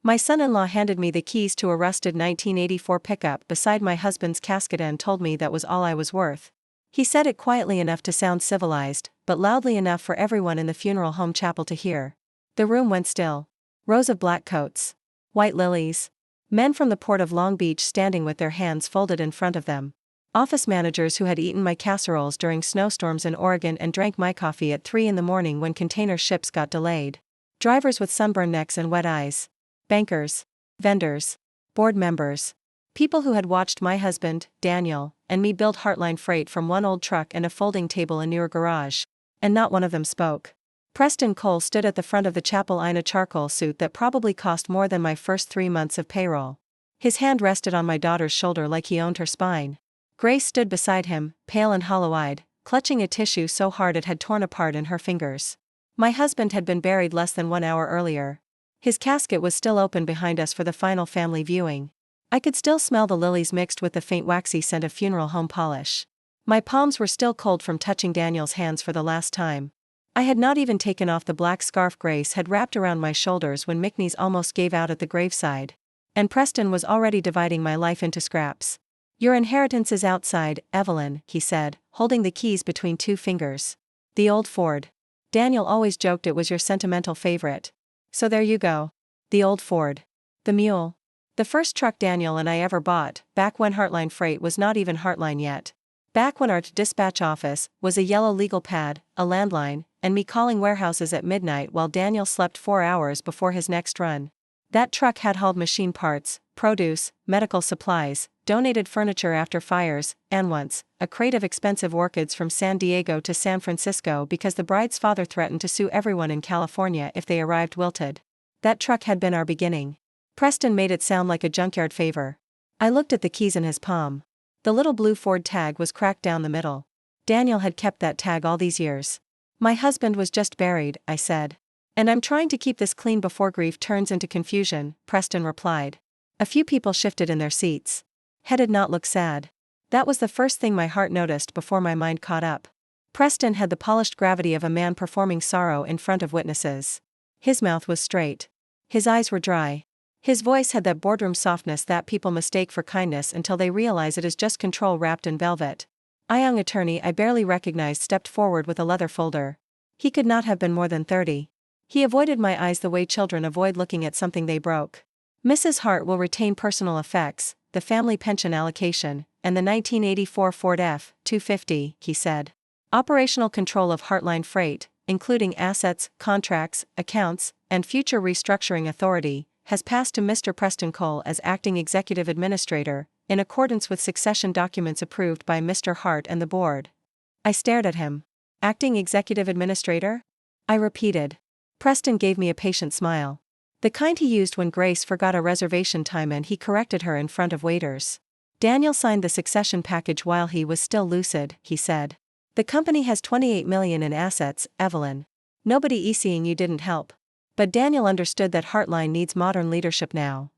My son-in-law handed me the keys to a rusted 1984 pickup beside my husband's casket and told me that was all I was worth. He said it quietly enough to sound civilized, but loudly enough for everyone in the funeral home chapel to hear. The room went still. Rows of black coats. White lilies. Men from the port of Long Beach standing with their hands folded in front of them. Office managers who had eaten my casseroles during snowstorms in Oregon and drank my coffee at 3 in the morning when container ships got delayed. Drivers with sunburned necks and wet eyes. Bankers. Vendors. Board members. People who had watched my husband, Daniel, and me build Heartline Freight from one old truck and a folding table in your garage. And not one of them spoke. Preston Cole stood at the front of the chapel in a charcoal suit that probably cost more than my first 3 months of payroll. His hand rested on my daughter's shoulder like he owned her spine. Grace stood beside him, pale and hollow-eyed, clutching a tissue so hard it had torn apart in her fingers. My husband had been buried less than 1 hour earlier. His casket was still open behind us for the final family viewing. I could still smell the lilies mixed with the faint waxy scent of funeral home polish. My palms were still cold from touching Daniel's hands for the last time. I had not even taken off the black scarf Grace had wrapped around my shoulders when Mickey's almost gave out at the graveside. And Preston was already dividing my life into scraps. Your inheritance is outside, Evelyn, he said, holding the keys between 2 fingers. The old Ford. Daniel always joked it was your sentimental favorite. So there you go. The old Ford. The mule. The first truck Daniel and I ever bought, back when Heartline Freight was not even Heartline yet. Back when our dispatch office was a yellow legal pad, a landline, and me calling warehouses at midnight while Daniel slept 4 hours before his next run. That truck had hauled machine parts, produce, medical supplies, donated furniture after fires, and once, a crate of expensive orchids from San Diego to San Francisco because the bride's father threatened to sue everyone in California if they arrived wilted. That truck had been our beginning. Preston made it sound like a junkyard favor. I looked at the keys in his palm. The little blue Ford tag was cracked down the middle. Daniel had kept that tag all these years. My husband was just buried, I said. And I'm trying to keep this clean before grief turns into confusion, Preston replied. A few people shifted in their seats. Head did not look sad. That was the first thing my heart noticed before my mind caught up. Preston had the polished gravity of a man performing sorrow in front of witnesses. His mouth was straight. His eyes were dry. His voice had that boardroom softness that people mistake for kindness until they realize it is just control wrapped in velvet. A young attorney I barely recognized stepped forward with a leather folder. He could not have been more than 30. He avoided my eyes the way children avoid looking at something they broke. Mrs. Hart will retain personal effects, the family pension allocation, and the 1984 Ford F-250, he said. Operational control of Heartline Freight, including assets, contracts, accounts, and future restructuring authority, has passed to Mr. Preston Cole as acting executive administrator, in accordance with succession documents approved by Mr. Hart and the board. I stared at him. Acting executive administrator? I repeated. Preston gave me a patient smile. The kind he used when Grace forgot a reservation time and he corrected her in front of waiters. Daniel signed the succession package while he was still lucid, he said. The company has $28 million in assets, Evelyn. Nobody seeing you didn't help. But Daniel understood that Heartline needs modern leadership now.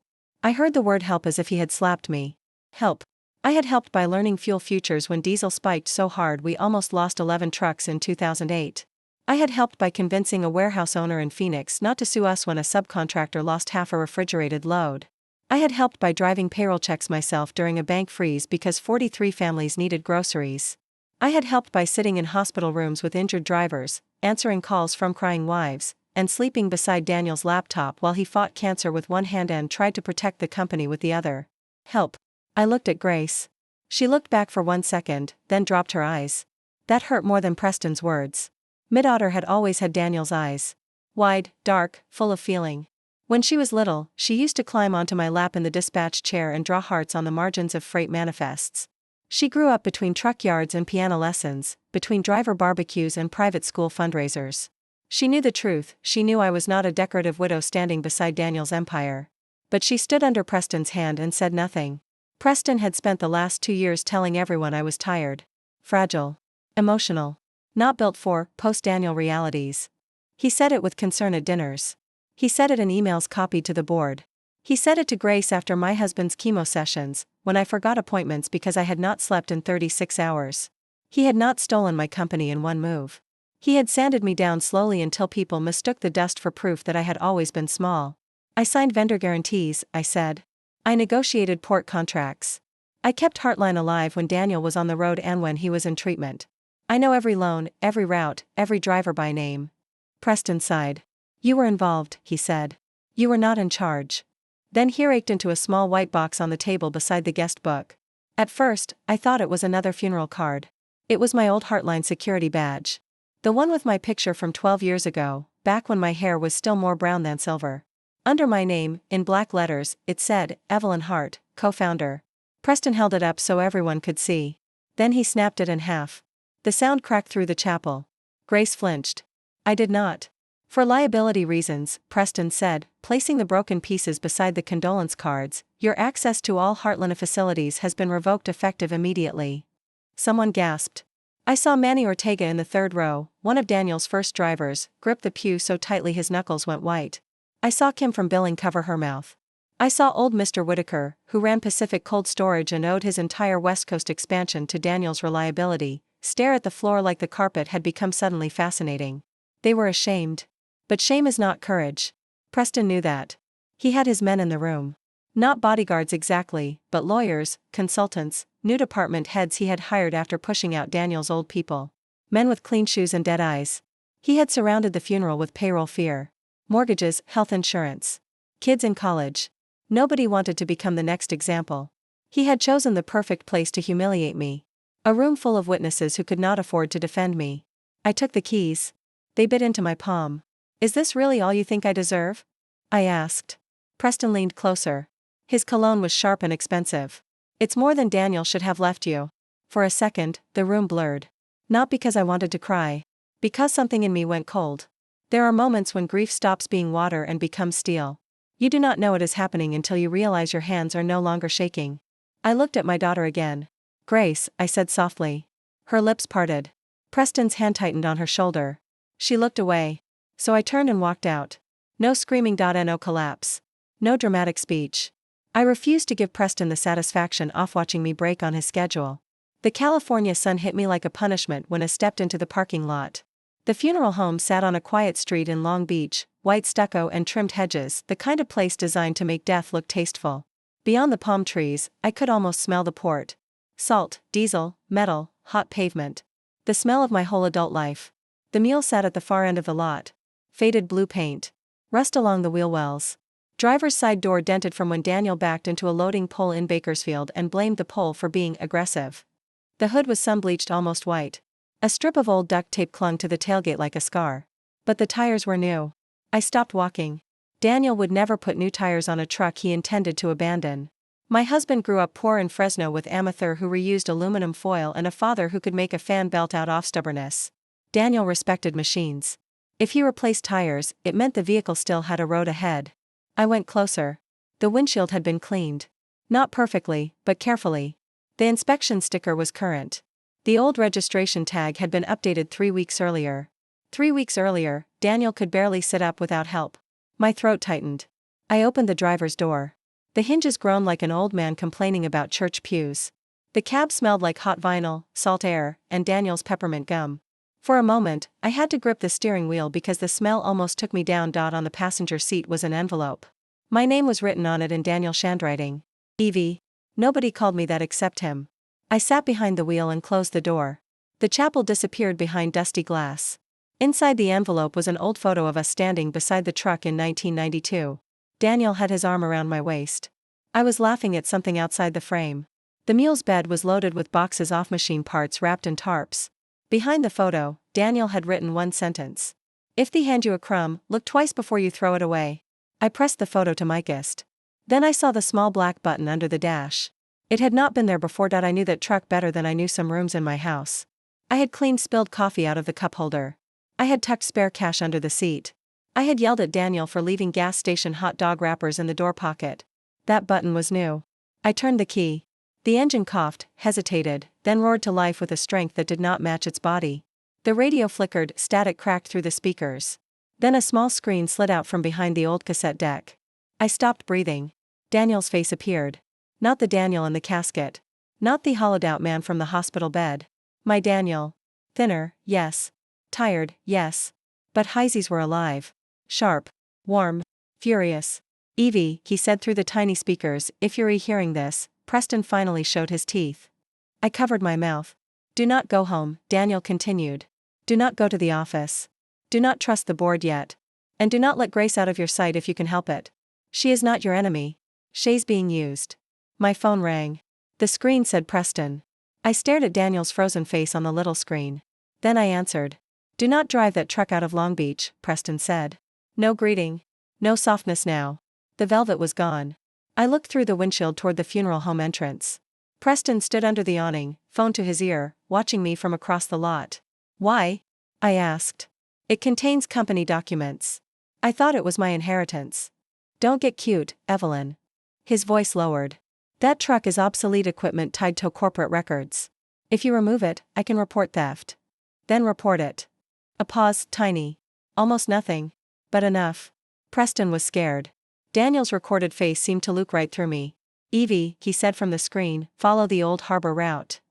I heard the word help as if he had slapped me. Help. I had helped by learning fuel futures when diesel spiked so hard we almost lost 11 trucks in 2008. I had helped by convincing a warehouse owner in Phoenix not to sue us when a subcontractor lost half a refrigerated load. I had helped by driving payroll checks myself during a bank freeze because 43 families needed groceries. I had helped by sitting in hospital rooms with injured drivers, answering calls from crying wives, and sleeping beside Daniel's laptop while he fought cancer with one hand and tried to protect the company with the other. Help. I looked at Grace. She looked back for 1 second, then dropped her eyes. That hurt more than Preston's words. Midotter had always had Daniel's eyes. Wide, dark, full of feeling. When she was little, she used to climb onto my lap in the dispatch chair and draw hearts on the margins of freight manifests. She grew up between truck yards and piano lessons, between driver barbecues and private school fundraisers. She knew the truth, she knew I was not a decorative widow standing beside Daniel's empire. But she stood under Preston's hand and said nothing. Preston had spent the last 2 years telling everyone I was tired. Fragile. Emotional. Not built for post-Daniel realities. He said it with concern at dinners. He said it in emails copied to the board. He said it to Grace after my husband's chemo sessions, when I forgot appointments because I had not slept in 36 hours. He had not stolen my company in one move. He had sanded me down slowly until people mistook the dust for proof that I had always been small. I signed vendor guarantees, I said. I negotiated port contracts. I kept Heartline alive when Daniel was on the road and when he was in treatment. I know every loan, every route, every driver by name. Preston sighed. You were involved, he said. You were not in charge. Then he raked into a small white box on the table beside the guest book. At first, I thought it was another funeral card. It was my old Heartline security badge. The one with my picture from 12 years ago, back when my hair was still more brown than silver. Under my name, in black letters, it said, Evelyn Hart, co-founder. Preston held it up so everyone could see. Then he snapped it in half. The sound cracked through the chapel. Grace flinched. I did not. For liability reasons, Preston said, placing the broken pieces beside the condolence cards, your access to all Heartland facilities has been revoked effective immediately. Someone gasped. I saw Manny Ortega in the third row, one of Daniel's first drivers, grip the pew so tightly his knuckles went white. I saw Kim from billing cover her mouth. I saw old Mr. Whitaker, who ran Pacific Cold Storage and owed his entire West Coast expansion to Daniel's reliability, stare at the floor like the carpet had become suddenly fascinating. They were ashamed. But shame is not courage. Preston knew that. He had his men in the room. Not bodyguards exactly, but lawyers, consultants, new department heads he had hired after pushing out Daniel's old people. Men with clean shoes and dead eyes. He had surrounded the funeral with payroll fear. Mortgages, health insurance. Kids in college. Nobody wanted to become the next example. He had chosen the perfect place to humiliate me. A room full of witnesses who could not afford to defend me. I took the keys. They bit into my palm. Is this really all you think I deserve? I asked. Preston leaned closer. His cologne was sharp and expensive. It's more than Daniel should have left you. For a second, the room blurred. Not because I wanted to cry. Because something in me went cold. There are moments when grief stops being water and becomes steel. You do not know it is happening until you realize your hands are no longer shaking. I looked at my daughter again. Grace, I said softly. Her lips parted. Preston's hand tightened on her shoulder. She looked away. So I turned and walked out. No screaming. No collapse. No dramatic speech. I refused to give Preston the satisfaction of watching me break on his schedule. The California sun hit me like a punishment when I stepped into the parking lot. The funeral home sat on a quiet street in Long Beach, white stucco and trimmed hedges, the kind of place designed to make death look tasteful. Beyond the palm trees, I could almost smell the port. Salt, diesel, metal, hot pavement. The smell of my whole adult life. The mule sat at the far end of the lot. Faded blue paint. Rust along the wheel wells. Driver's side door dented from when Daniel backed into a loading pole in Bakersfield and blamed the pole for being aggressive. The hood was sun-bleached almost white. A strip of old duct tape clung to the tailgate like a scar. But the tires were new. I stopped walking. Daniel would never put new tires on a truck he intended to abandon. My husband grew up poor in Fresno with a mother who reused aluminum foil and a father who could make a fan belt out of stubbornness. Daniel respected machines. If he replaced tires, it meant the vehicle still had a road ahead. I went closer. The windshield had been cleaned. Not perfectly, but carefully. The inspection sticker was current. The old registration tag had been updated 3 weeks earlier. 3 weeks earlier, Daniel could barely sit up without help. My throat tightened. I opened the driver's door. The hinges groaned like an old man complaining about church pews. The cab smelled like hot vinyl, salt air, and Daniel's peppermint gum. For a moment, I had to grip the steering wheel because the smell almost took me down. On the passenger seat was an envelope. My name was written on it in Daniel's handwriting. Evie. Nobody called me that except him. I sat behind the wheel and closed the door. The chapel disappeared behind dusty glass. Inside the envelope was an old photo of us standing beside the truck in 1992. Daniel had his arm around my waist. I was laughing at something outside the frame. The mule's bed was loaded with boxes of machine parts wrapped in tarps. Behind the photo, Daniel had written one sentence. If they hand you a crumb, look twice before you throw it away. I pressed the photo to my gist. Then I saw the small black button under the dash. It had not been there before. I knew that truck better than I knew some rooms in my house. I had cleaned spilled coffee out of the cup holder. I had tucked spare cash under the seat. I had yelled at Daniel for leaving gas station hot dog wrappers in the door pocket. That button was new. I turned the key. The engine coughed, hesitated, then roared to life with a strength that did not match its body. The radio flickered, static cracked through the speakers. Then a small screen slid out from behind the old cassette deck. I stopped breathing. Daniel's face appeared. Not the Daniel in the casket. Not the hollowed-out man from the hospital bed. My Daniel. Thinner, yes. Tired, yes. But his eyes were alive. Sharp. Warm. Furious. Evie, he said through the tiny speakers, if you're hearing this. Preston finally showed his teeth. I covered my mouth. Do not go home, Daniel continued. Do not go to the office. Do not trust the board yet. And do not let Grace out of your sight if you can help it. She is not your enemy. She's being used. My phone rang. The screen said Preston. I stared at Daniel's frozen face on the little screen. Then I answered. Do not drive that truck out of Long Beach, Preston said. No greeting. No softness now. The velvet was gone. I looked through the windshield toward the funeral home entrance. Preston stood under the awning, phone to his ear, watching me from across the lot. Why? I asked. It contains company documents. I thought it was my inheritance. Don't get cute, Evelyn. His voice lowered. That truck is obsolete equipment tied to corporate records. If you remove it, I can report theft. Then report it. A pause, tiny. Almost nothing. But enough. Preston was scared. Daniel's recorded face seemed to look right through me. Evie, he said from the screen, follow the Old Harbor route.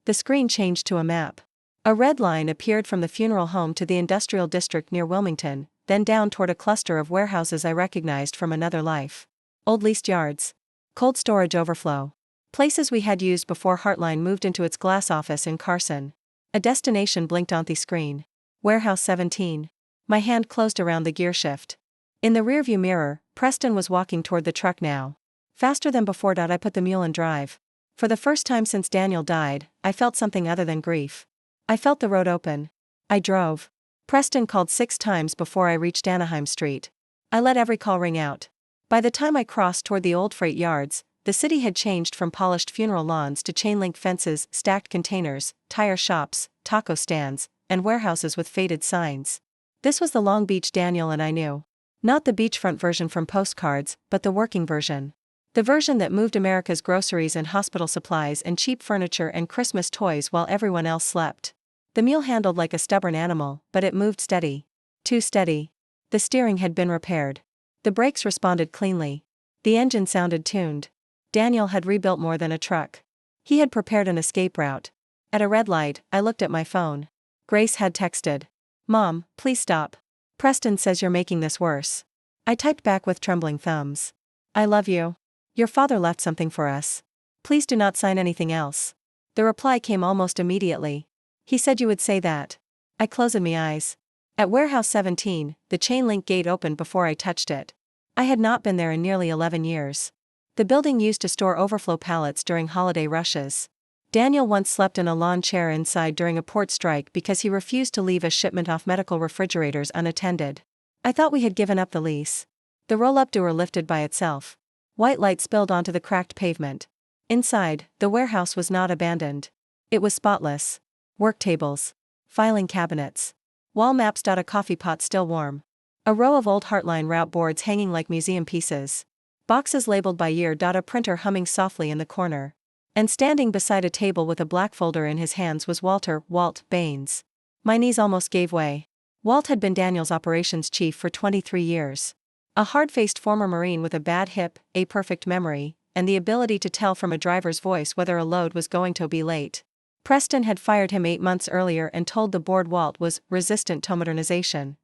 The screen changed to a map. A red line appeared from the funeral home to the industrial district near Wilmington, then down toward a cluster of warehouses I recognized from another life. Old leased yards. Cold storage overflow. Places we had used before Heartline moved into its glass office in Carson. A destination blinked on the screen. Warehouse 17. My hand closed around the gear shift. In the rearview mirror, Preston was walking toward the truck now. Faster than before. I put the mule in drive. For the first time since Daniel died, I felt something other than grief. I felt the road open. I drove. Preston called 6 times before I reached Anaheim Street. I let every call ring out. By the time I crossed toward the old freight yards, the city had changed from polished funeral lawns to chain-link fences, stacked containers, tire shops, taco stands, and warehouses with faded signs. This was the Long Beach Daniel and I knew. Not the beachfront version from postcards, but the working version. The version that moved America's groceries and hospital supplies and cheap furniture and Christmas toys while everyone else slept. The mule handled like a stubborn animal, but it moved steady. Too steady. The steering had been repaired. The brakes responded cleanly. The engine sounded tuned. Daniel had rebuilt more than a truck. He had prepared an escape route. At a red light, I looked at my phone. Grace had texted. Mom, please stop. Preston says you're making this worse. I typed back with trembling thumbs. I love you. Your father left something for us. Please do not sign anything else. The reply came almost immediately. He said you would say that. I closed my eyes. At Warehouse 17, the chain-link gate opened before I touched it. I had not been there in nearly 11 years. The building used to store overflow pallets during holiday rushes. Daniel once slept in a lawn chair inside during a port strike because he refused to leave a shipment off medical refrigerators unattended. I thought we had given up the lease. The roll-up door lifted by itself. White light spilled onto the cracked pavement. Inside, the warehouse was not abandoned. It was spotless. Work tables. Filing cabinets. Wall maps. A coffee pot still warm. A row of old Heartline route boards hanging like museum pieces. Boxes labeled by year. A printer humming softly in the corner. And standing beside a table with a black folder in his hands was Walt Baines. My knees almost gave way. Walt had been Daniel's operations chief for 23 years. A hard-faced former Marine with a bad hip, a perfect memory, and the ability to tell from a driver's voice whether a load was going to be late. Preston had fired him 8 months earlier and told the board Walt was resistant to modernization.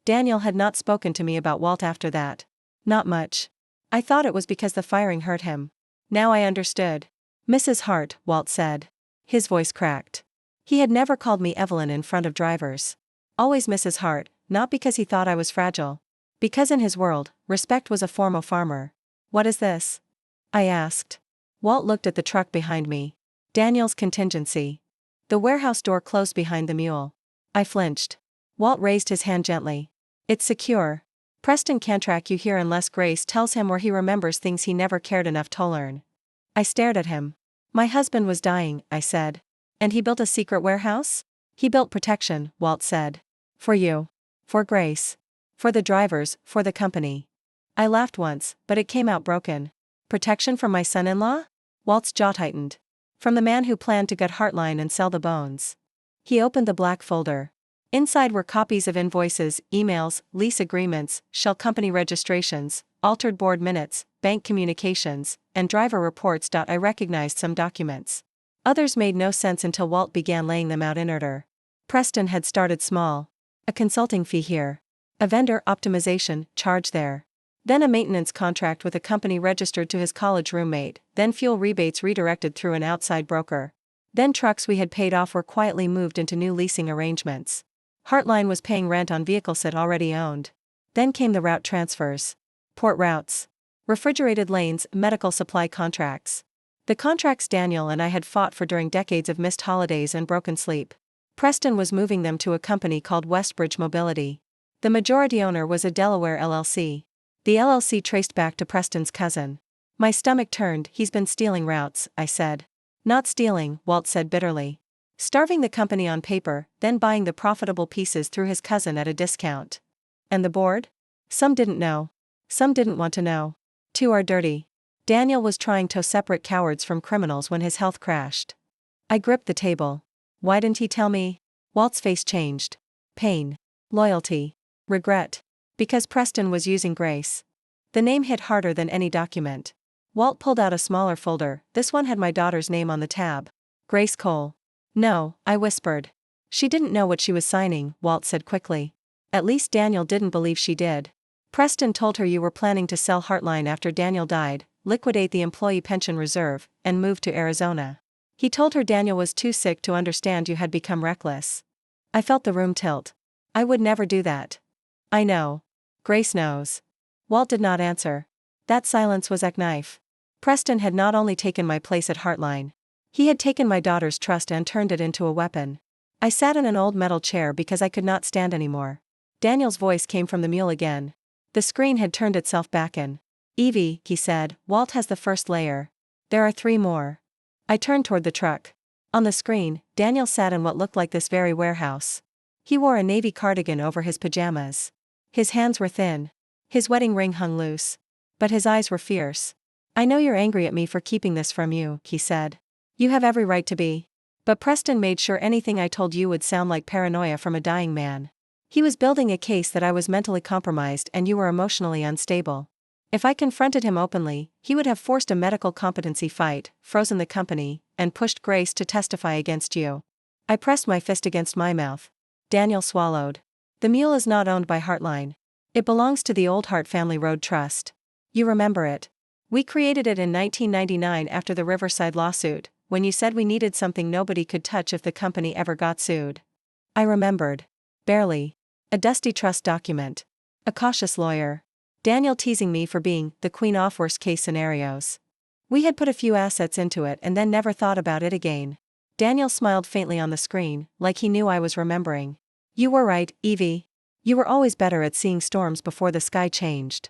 Daniel had not spoken to me about Walt after that. Not much. I thought it was because the firing hurt him. Now I understood. Mrs. Hart, Walt said. His voice cracked. He had never called me Evelyn in front of drivers. Always Mrs. Hart, not because he thought I was fragile. Because in his world, respect was a form of farmer. What is this? I asked. Walt looked at the truck behind me. Daniel's contingency. The warehouse door closed behind the mule. I flinched. Walt raised his hand gently. It's secure. Preston can't track you here unless Grace tells him, or he remembers things he never cared enough to learn. I stared at him. My husband was dying, I said. And he built a secret warehouse? He built protection, Walt said. For you. For Grace. For the drivers, for the company. I laughed once, but it came out broken. Protection from my son-in-law? Walt's jaw tightened. From the man who planned to gut Heartline and sell the bones. He opened the black folder. Inside were copies of invoices, emails, lease agreements, shell company registrations, altered board minutes, bank communications, and driver reports. I recognized some documents. Others made no sense until Walt began laying them out in order. Preston had started small. A consulting fee here. A vendor optimization charge there. Then a maintenance contract with a company registered to his college roommate, then fuel rebates redirected through an outside broker. Then trucks we had paid off were quietly moved into new leasing arrangements. Heartline was paying rent on vehicles it already owned. Then came the route transfers. Port routes. Refrigerated lanes, medical supply contracts. The contracts Daniel and I had fought for during decades of missed holidays and broken sleep. Preston was moving them to a company called Westbridge Mobility. The majority owner was a Delaware LLC. The LLC traced back to Preston's cousin. My stomach turned. He's been stealing routes, I said. Not stealing, Walt said bitterly. Starving the company on paper, then buying the profitable pieces through his cousin at a discount. And the board? Some didn't know. Some didn't want to know. Two are dirty. Daniel was trying to separate cowards from criminals when his health crashed. I gripped the table. Why didn't he tell me? Walt's face changed. Pain. Loyalty. Regret. Because Preston was using Grace. The name hit harder than any document. Walt pulled out a smaller folder. This one had my daughter's name on the tab. Grace Cole. No, I whispered. She didn't know what she was signing, Walt said quickly. At least Daniel didn't believe she did. Preston told her you were planning to sell Heartline after Daniel died, liquidate the employee pension reserve, and move to Arizona. He told her Daniel was too sick to understand you had become reckless. I felt the room tilt. I would never do that. I know. Grace knows. Walt did not answer. That silence was a knife. Preston had not only taken my place at Heartline. He had taken my daughter's trust and turned it into a weapon. I sat in an old metal chair because I could not stand anymore. Daniel's voice came from the mule again. The screen had turned itself back in. Evie, he said, Walt has the first layer. There are 3 more. I turned toward the truck. On the screen, Daniel sat in what looked like this very warehouse. He wore a navy cardigan over his pajamas. His hands were thin. His wedding ring hung loose. But his eyes were fierce. I know you're angry at me for keeping this from you, he said. You have every right to be. But Preston made sure anything I told you would sound like paranoia from a dying man. He was building a case that I was mentally compromised and you were emotionally unstable. If I confronted him openly, he would have forced a medical competency fight, frozen the company, and pushed Grace to testify against you. I pressed my fist against my mouth. Daniel swallowed. The mule is not owned by Heartline. It belongs to the Old Hart Family Road Trust. You remember it. We created it in 1999 after the Riverside lawsuit, when you said we needed something nobody could touch if the company ever got sued. I remembered. Barely. A dusty trust document. A cautious lawyer. Daniel teasing me for being the queen of worst-case scenarios. We had put a few assets into it and then never thought about it again. Daniel smiled faintly on the screen, like he knew I was remembering. You were right, Evie. You were always better at seeing storms before the sky changed.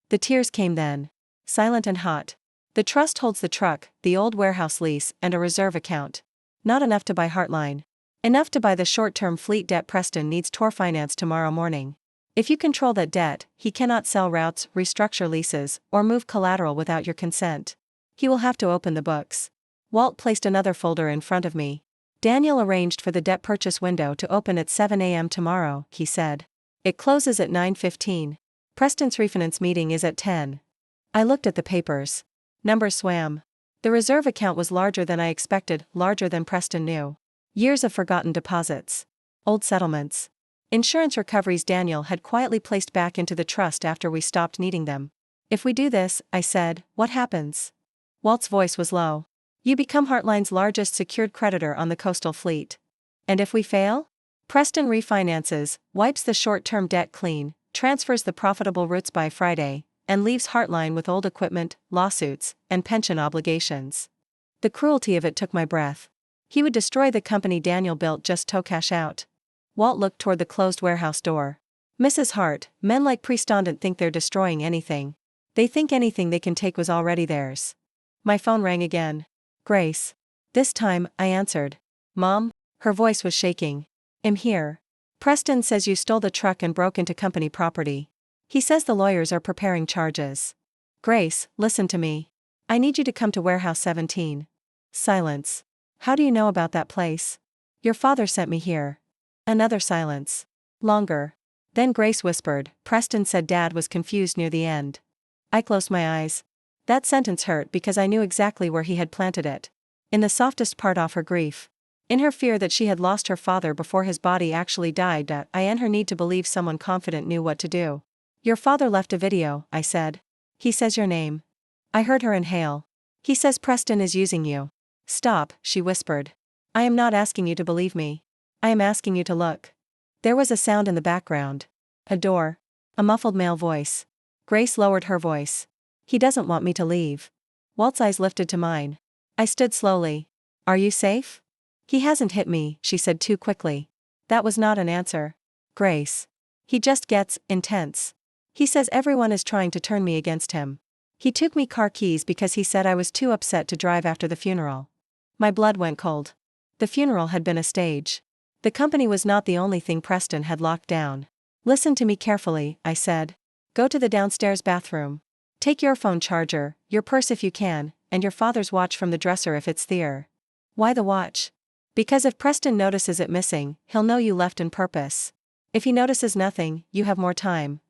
The tears came then. Silent and hot. The trust holds the truck, the old warehouse lease, and a reserve account. Not enough to buy Heartline. Enough to buy the short-term fleet debt Preston needs to finance tomorrow morning. If you control that debt, he cannot sell routes, restructure leases, or move collateral without your consent. He will have to open the books. Walt placed another folder in front of me. Daniel arranged for the debt purchase window to open at 7 a.m. tomorrow, he said. It closes at 9:15. Preston's refinance meeting is at 10. I looked at the papers. Numbers swam. The reserve account was larger than I expected, larger than Preston knew. Years of forgotten deposits. Old settlements. Insurance recoveries Daniel had quietly placed back into the trust after we stopped needing them. If we do this, I said, what happens? Walt's voice was low. You become Heartline's largest secured creditor on the coastal fleet. And if we fail? Preston refinances, wipes the short-term debt clean, transfers the profitable routes by Friday, and leaves Heartline with old equipment, lawsuits, and pension obligations. The cruelty of it took my breath. He would destroy the company Daniel built just to cash out. Walt looked toward the closed warehouse door. Mrs. Hart, men like Preston don't think they're destroying anything. They think anything they can take was already theirs. My phone rang again. Grace. This time, I answered. Mom? Her voice was shaking. I'm here. Preston says you stole the truck and broke into company property. He says the lawyers are preparing charges. Grace, listen to me. I need you to come to Warehouse 17. Silence. How do you know about that place? Your father sent me here. Another silence. Longer. Then Grace whispered, Preston said Dad was confused near the end. I closed my eyes. That sentence hurt because I knew exactly where he had planted it. In the softest part of her grief. In her fear that she had lost her father before his body actually died, and her need to believe someone confident knew what to do. Your father left a video, I said. He says your name. I heard her inhale. He says Preston is using you. Stop, she whispered. I am not asking you to believe me. I am asking you to look. There was a sound in the background. A door. A muffled male voice. Grace lowered her voice. He doesn't want me to leave. Walt's eyes lifted to mine. I stood slowly. Are you safe? He hasn't hit me, she said too quickly. That was not an answer. Grace. He just gets intense. He says everyone is trying to turn me against him. He took me car keys because he said I was too upset to drive after the funeral. My blood went cold. The funeral had been a stage. The company was not the only thing Preston had locked down. Listen to me carefully, I said. Go to the downstairs bathroom. Take your phone charger, your purse if you can, and your father's watch from the dresser if it's there. Why the watch? Because if Preston notices it missing, he'll know you left on purpose. If he notices nothing, you have more time.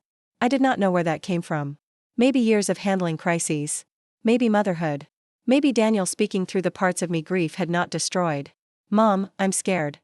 I did not know where that came from. Maybe years of handling crises. Maybe motherhood. Maybe Daniel speaking through the parts of me grief had not destroyed. Mom, I'm scared.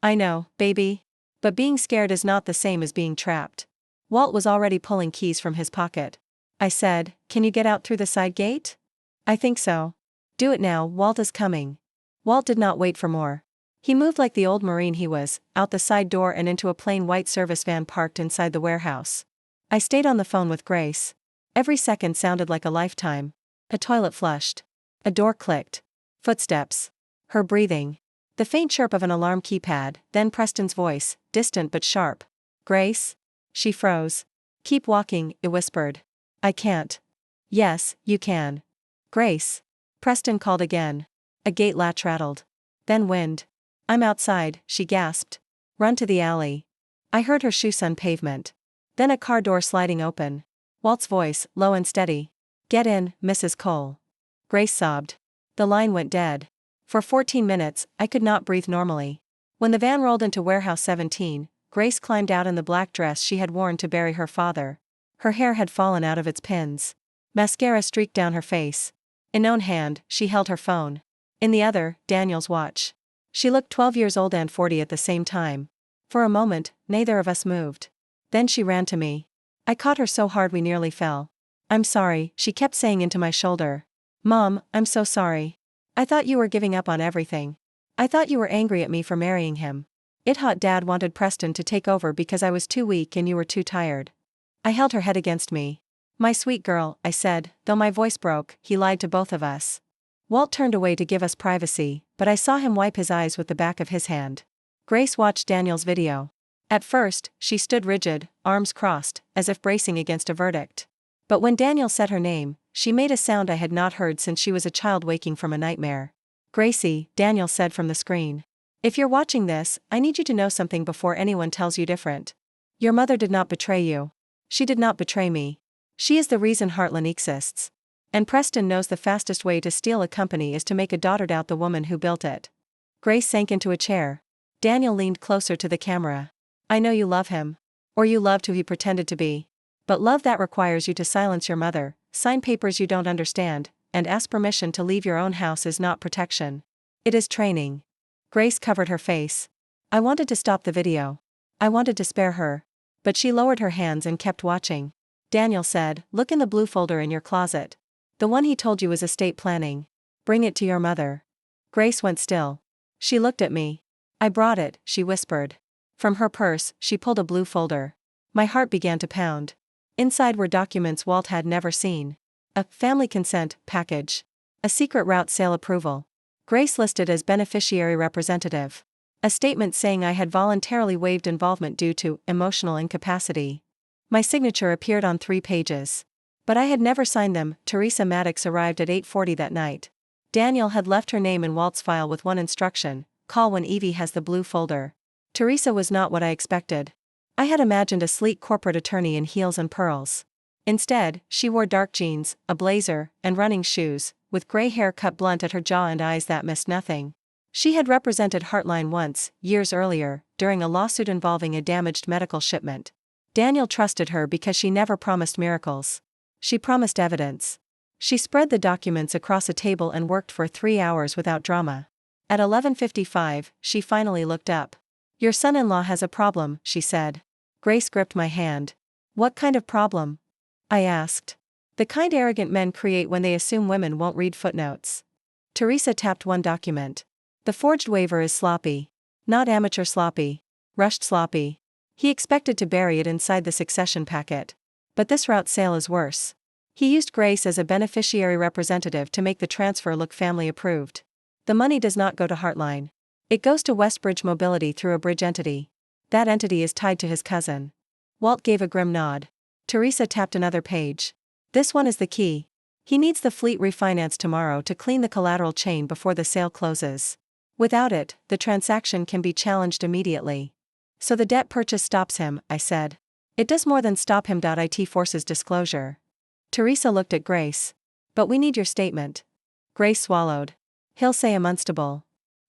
I know, baby. But being scared is not the same as being trapped. Walt was already pulling keys from his pocket. I said, can you get out through the side gate? I think so. Do it now, Walt is coming. Walt did not wait for more. He moved like the old Marine he was, out the side door and into a plain white service van parked inside the warehouse. I stayed on the phone with Grace. Every second sounded like a lifetime. A toilet flushed. A door clicked. Footsteps. Her breathing. The faint chirp of an alarm keypad, then Preston's voice, distant but sharp. Grace? She froze. Keep walking, it whispered. I can't. Yes, you can. Grace. Preston called again. A gate latch rattled. Then wind. I'm outside, she gasped. Run to the alley. I heard her shoes on pavement. Then a car door sliding open. Walt's voice, low and steady. Get in, Mrs. Cole. Grace sobbed. The line went dead. For 14 minutes, I could not breathe normally. When the van rolled into Warehouse 17, Grace climbed out in the black dress she had worn to bury her father. Her hair had fallen out of its pins. Mascara streaked down her face. In one hand, she held her phone. In the other, Daniel's watch. She looked 12 years old and 40 at the same time. For a moment, neither of us moved. Then she ran to me. I caught her so hard we nearly fell. I'm sorry, she kept saying into my shoulder. Mom, I'm so sorry. I thought you were giving up on everything. I thought you were angry at me for marrying him. It hot Dad wanted Preston to take over because I was too weak and you were too tired. I held her head against me. My sweet girl, I said, though my voice broke, he lied to both of us. Walt turned away to give us privacy, but I saw him wipe his eyes with the back of his hand. Grace watched Daniel's video. At first, she stood rigid, arms crossed, as if bracing against a verdict. But when Daniel said her name, she made a sound I had not heard since she was a child waking from a nightmare. Gracie, Daniel said from the screen. If you're watching this, I need you to know something before anyone tells you different. Your mother did not betray you. She did not betray me. She is the reason Heartland exists. And Preston knows the fastest way to steal a company is to make a daughter doubt the woman who built it. Grace sank into a chair. Daniel leaned closer to the camera. I know you love him. Or you loved who he pretended to be. But love that requires you to silence your mother, sign papers you don't understand, and ask permission to leave your own house is not protection. It is training. Grace covered her face. I wanted to stop the video. I wanted to spare her. But she lowered her hands and kept watching. Daniel said, look in the blue folder in your closet. The one he told you was estate planning. Bring it to your mother. Grace went still. She looked at me. I brought it, she whispered. From her purse, she pulled a blue folder. My heart began to pound. Inside were documents Walt had never seen. A family consent package. A secret route sale approval. Grace listed as beneficiary representative. A statement saying I had voluntarily waived involvement due to emotional incapacity. My signature appeared on 3 pages. But I had never signed them. Teresa Maddox arrived at 8:40 that night. Daniel had left her name in Walt's file with one instruction: call when Evie has the blue folder. Teresa was not what I expected. I had imagined a sleek corporate attorney in heels and pearls. Instead, she wore dark jeans, a blazer, and running shoes, with gray hair cut blunt at her jaw and eyes that missed nothing. She had represented Heartline once, years earlier, during a lawsuit involving a damaged medical shipment. Daniel trusted her because she never promised miracles. She promised evidence. She spread the documents across a table and worked for 3 hours without drama. At 11:55, she finally looked up. Your son-in-law has a problem, she said. Grace gripped my hand. What kind of problem? I asked. The kind arrogant men create when they assume women won't read footnotes. Teresa tapped one document. The forged waiver is sloppy. Not amateur sloppy. Rushed sloppy. He expected to bury it inside the succession packet. But this route sale is worse. He used Grace as a beneficiary representative to make the transfer look family approved. The money does not go to Heartline. It goes to Westbridge Mobility through a bridge entity. That entity is tied to his cousin. Walt gave a grim nod. Teresa tapped another page. This one is the key. He needs the fleet refinanced tomorrow to clean the collateral chain before the sale closes. Without it, the transaction can be challenged immediately. So the debt purchase stops him, I said. It does more than stop him. It forces disclosure. Teresa looked at Grace. But we need your statement. Grace swallowed. He'll say I'm unstable.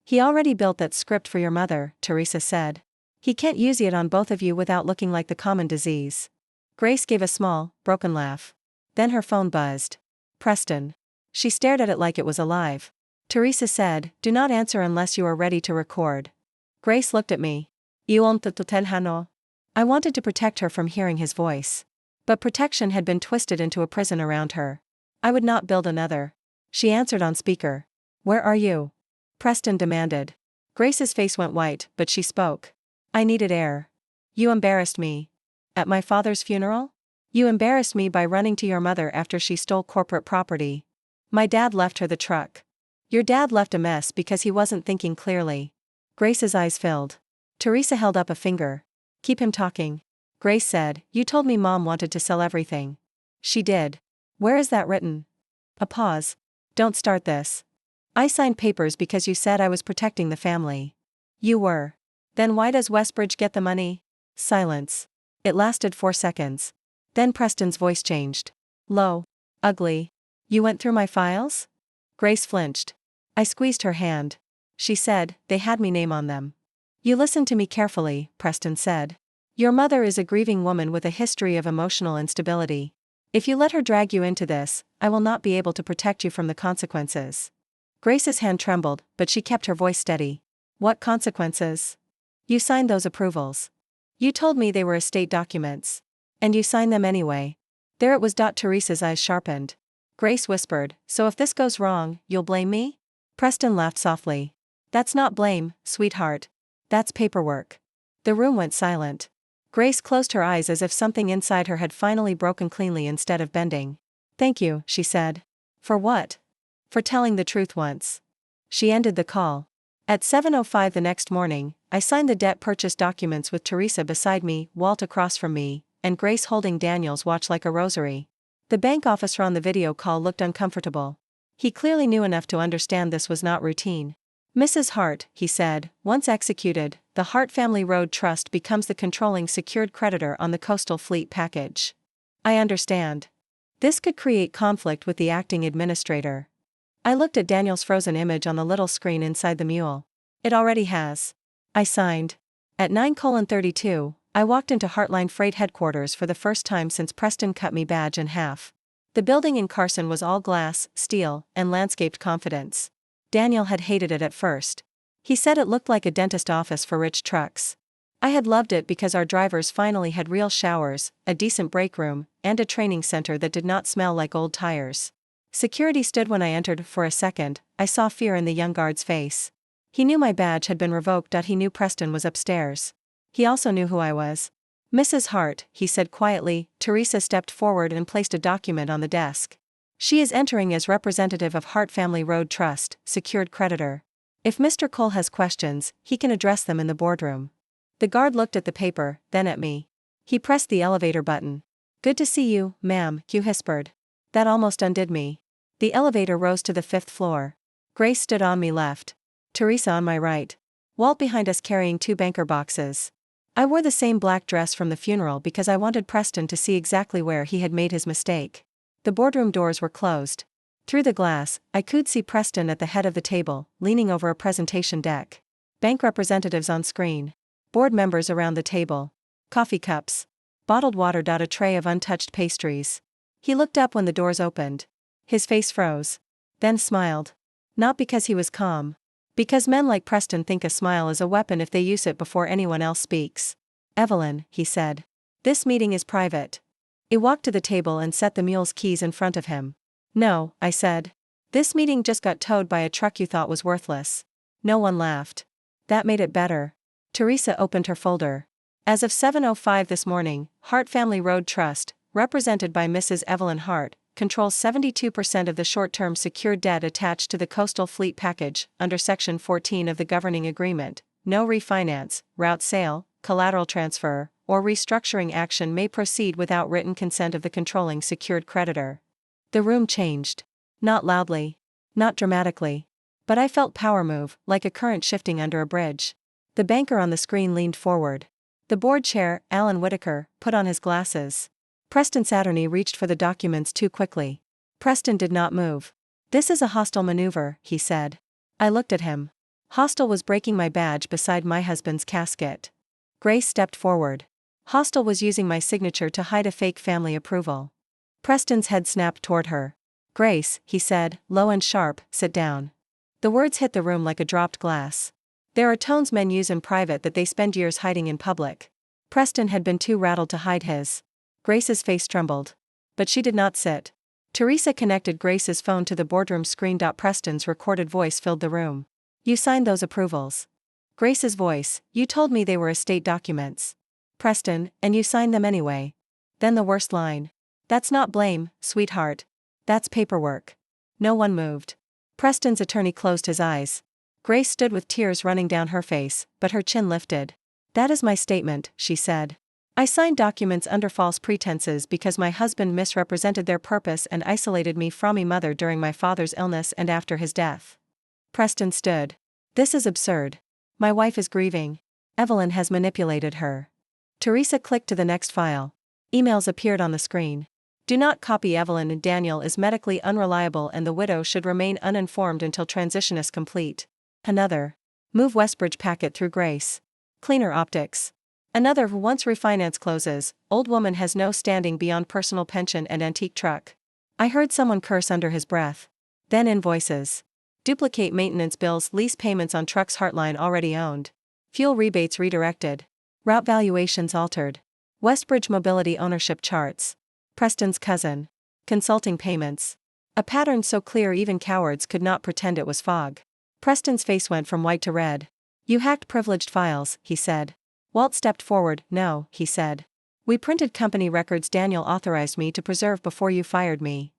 He already built that script for your mother, Teresa said. He can't use it on both of you without looking like the common disease. Grace gave a small, broken laugh. Then her phone buzzed. Preston. She stared at it like it was alive. Teresa said, do not answer unless you are ready to record. Grace looked at me. I wanted to protect her from hearing his voice. But protection had been twisted into a prison around her. I would not build another. She answered on speaker. Where are you? Preston demanded. Grace's face went white, but she spoke. I needed air. You embarrassed me. At my father's funeral? You embarrassed me by running to your mother after she stole corporate property. My dad left her the truck. Your dad left a mess because he wasn't thinking clearly. Grace's eyes filled. Teresa held up a finger. Keep him talking. Grace said, you told me Mom wanted to sell everything. She did. Where is that written? A pause. Don't start this. I signed papers because you said I was protecting the family. You were. Then why does Westbridge get the money? Silence. It lasted 4 seconds. Then Preston's voice changed. Low. Ugly. You went through my files? Grace flinched. I squeezed her hand. She said, they had me name on them. You listened to me carefully, Preston said. Your mother is a grieving woman with a history of emotional instability. If you let her drag you into this, I will not be able to protect you from the consequences. Grace's hand trembled, but she kept her voice steady. What consequences? You signed those approvals. You told me they were estate documents. And you signed them anyway. There it was. Teresa's eyes sharpened. Grace whispered, so if this goes wrong, you'll blame me? Preston laughed softly. That's not blame, sweetheart. That's paperwork. The room went silent. Grace closed her eyes as if something inside her had finally broken cleanly instead of bending. Thank you, she said. For what? For telling the truth once. She ended the call. At 7:05 the next morning, I signed the debt purchase documents with Teresa beside me, Walt across from me, and Grace holding Daniel's watch like a rosary. The bank officer on the video call looked uncomfortable. He clearly knew enough to understand this was not routine. Mrs. Hart, he said, once executed, the Hart Family Road Trust becomes the controlling secured creditor on the Coastal Fleet package. I understand. This could create conflict with the acting administrator. I looked at Daniel's frozen image on the little screen inside the mule. It already has. I signed. At 9:32, I walked into Heartline Freight headquarters for the first time since Preston cut me badge in half. The building in Carson was all glass, steel, and landscaped confidence. Daniel had hated it at first. He said it looked like a dentist office for rich trucks. I had loved it because our drivers finally had real showers, a decent break room, and a training center that did not smell like old tires. Security stood when I entered. For a second, I saw fear in the young guard's face. He knew my badge had been revoked. He knew Preston was upstairs. He also knew who I was. Mrs. Hart, he said quietly. Teresa stepped forward and placed a document on the desk. She is entering as representative of Hart Family Road Trust, secured creditor. If Mr. Cole has questions, he can address them in the boardroom. The guard looked at the paper, then at me. He pressed the elevator button. Good to see you, ma'am, Hugh whispered. That almost undid me. The elevator rose to the 5th floor. Grace stood on me left. Teresa on my right. Walt behind us carrying 2 banker boxes. I wore the same black dress from the funeral because I wanted Preston to see exactly where he had made his mistake. The boardroom doors were closed. Through the glass, I could see Preston at the head of the table, leaning over a presentation deck. Bank representatives on screen. Board members around the table. Coffee cups. Bottled water. A tray of untouched pastries. He looked up when the doors opened. His face froze. Then smiled. Not because he was calm. Because men like Preston think a smile is a weapon if they use it before anyone else speaks. Evelyn, he said. This meeting is private. He walked to the table and set the mule's keys in front of him. No, I said. This meeting just got towed by a truck you thought was worthless. No one laughed. That made it better. Teresa opened her folder. As of 7:05 this morning, Hart Family Road Trust, represented by Mrs. Evelyn Hart, controls 72% of the short-term secured debt attached to the Coastal Fleet package, under Section 14 of the governing agreement. No refinance, route sale, collateral transfer, or restructuring action may proceed without written consent of the controlling secured creditor. The room changed. Not loudly. Not dramatically. But I felt power move, like a current shifting under a bridge. The banker on the screen leaned forward. The board chair, Alan Whitaker, put on his glasses. Preston Saturny reached for the documents too quickly. Preston did not move. This is a hostile maneuver, he said. I looked at him. Hostile was breaking my badge beside my husband's casket. Grace stepped forward. Hostile was using my signature to hide a fake family approval. Preston's head snapped toward her. Grace, he said, low and sharp, sit down. The words hit the room like a dropped glass. There are tones men use in private that they spend years hiding in public. Preston had been too rattled to hide his. Grace's face trembled. But she did not sit. Teresa connected Grace's phone to the boardroom screen. Preston's recorded voice filled the room. You signed those approvals. Grace's voice, you told me they were estate documents. Preston, and you signed them anyway. Then the worst line. That's not blame, sweetheart. That's paperwork. No one moved. Preston's attorney closed his eyes. Grace stood with tears running down her face, but her chin lifted. That is my statement, she said. I signed documents under false pretenses because my husband misrepresented their purpose and isolated me from my mother during my father's illness and after his death. Preston stood. This is absurd. My wife is grieving. Evelyn has manipulated her. Teresa clicked to the next file. Emails appeared on the screen. Do not copy Evelyn and Daniel is medically unreliable and the widow should remain uninformed until transition is complete. Another. Move Westbridge packet through Grace. Cleaner optics. Another. Once refinance closes, old woman has no standing beyond personal pension and antique truck. I heard someone curse under his breath. Then invoices. Duplicate maintenance bills, lease payments on trucks Heartline already owned. Fuel rebates redirected. Route valuations altered. Westbridge mobility ownership charts. Preston's cousin. Consulting payments. A pattern so clear even cowards could not pretend it was fog. Preston's face went from white to red. You hacked privileged files, he said. Walt stepped forward. No, he said. We printed company records Daniel authorized me to preserve before you fired me.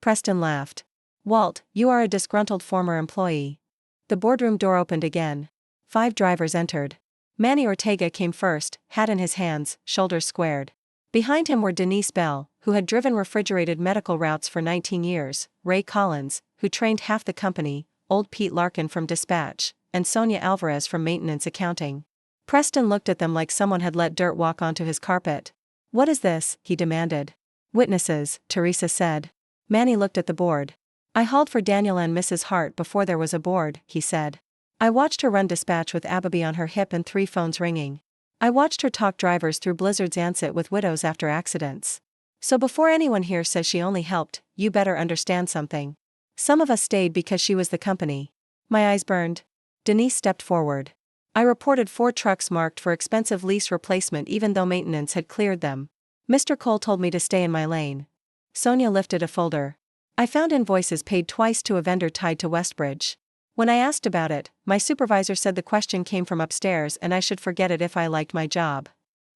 Preston laughed. Walt, you are a disgruntled former employee. The boardroom door opened again. 5 drivers entered. Manny Ortega came first, hat in his hands, shoulders squared. Behind him were Denise Bell, who had driven refrigerated medical routes for 19 years, Ray Collins, who trained half the company, old Pete Larkin from dispatch, and Sonia Alvarez from maintenance accounting. Preston looked at them like someone had let dirt walk onto his carpet. What is this? He demanded. Witnesses, Teresa said. Manny looked at the board. I hauled for Daniel and Mrs. Hart before there was a board, he said. I watched her run dispatch with Ababy on her hip and 3 phones ringing. I watched her talk drivers through blizzards and sit with widows after accidents. So before anyone here says she only helped, you better understand something. Some of us stayed because she was the company. My eyes burned. Denise stepped forward. I reported 4 trucks marked for expensive lease replacement even though maintenance had cleared them. Mr. Cole told me to stay in my lane. Sonia lifted a folder. I found invoices paid twice to a vendor tied to Westbridge. When I asked about it, my supervisor said the question came from upstairs and I should forget it if I liked my job.